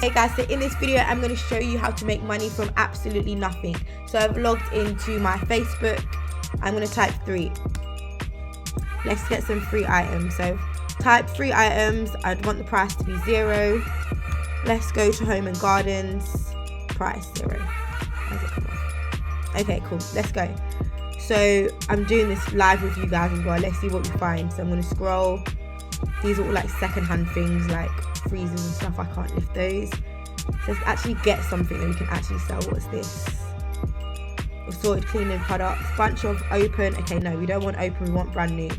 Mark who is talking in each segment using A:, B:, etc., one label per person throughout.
A: Hey guys, so in this video I'm going to show you how to make money from absolutely nothing. So I've logged into my Facebook. I'm going to type 3. Let's get some free items. So type 3 items. I'd want the price to be 0. Let's go to home and gardens. Price 0. How's it come off? Okay, cool. Let's go. So I'm doing this live with you guys as well. Let's see what we find. So I'm going to scroll. These are all like secondhand things like freezers and stuff. I can't lift those. So let's actually get something that we can actually sell. What's this? Assorted cleaning products. Bunch of open. Okay, no, we don't want open. We want brand new.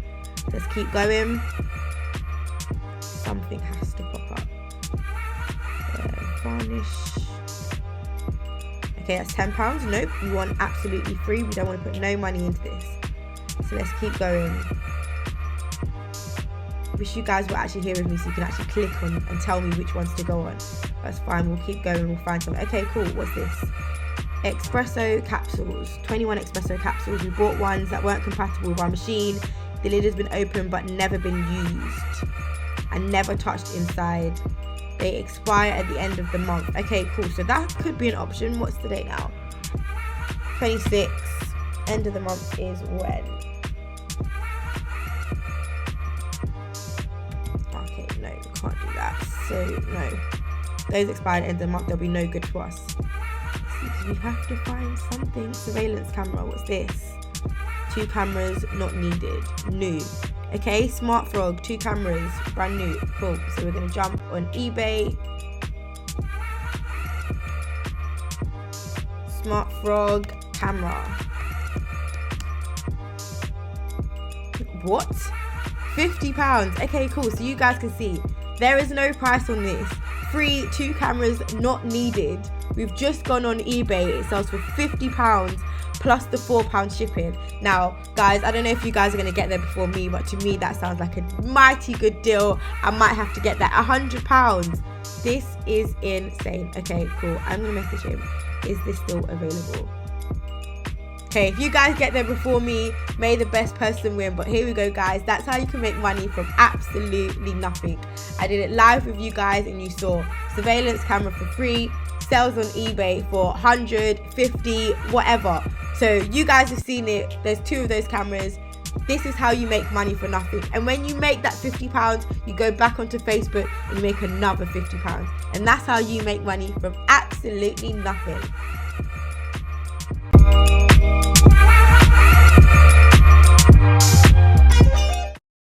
A: Let's keep going. Something has to pop up. Varnish. Okay, that's £10. Nope, we want absolutely free. We don't want to put no money into this. So let's keep going. Wish you guys were actually here with me so you can actually click on and tell me which ones to go on. That's fine, we'll keep going, we'll find some. Okay, cool, what's this? Espresso capsules, 21 espresso capsules. We bought ones that weren't compatible with our machine. The lid has been opened but never been used and never touched inside. They expire at the end of the month. Okay, cool, so that could be an option. What's the date now? 26. End of the month is when? Okay, no, we can't do that. So, no. Those expired at the end of the month, they'll be no good to us. See, we have to find something. Surveillance camera, what's this? 2 cameras, not needed. New. Okay, Smart Frog, 2 cameras, brand new. Cool. So we're going to jump on eBay. Smart Frog camera. What? £50. Okay, cool. So you guys can see there is no price on this. Free, 2 cameras, not needed. We've just gone on eBay. It sells for £50 plus the £4 shipping. Now, guys, I don't know if you guys are going to get there before me, but to me, that sounds like a mighty good deal. I might have to get that. £100. This is insane. Okay, cool. I'm going to message him. Is this still available? Okay, if you guys get there before me, may the best person win. But here we go, guys. That's how you can make money from absolutely nothing. I did it live with you guys and you saw surveillance camera for free, sells on eBay for 100, 50, whatever. So you guys have seen it. There's 2 of those cameras. This is how you make money for nothing. And when you make that £50, you go back onto Facebook and you make another £50. And that's how you make money from absolutely nothing.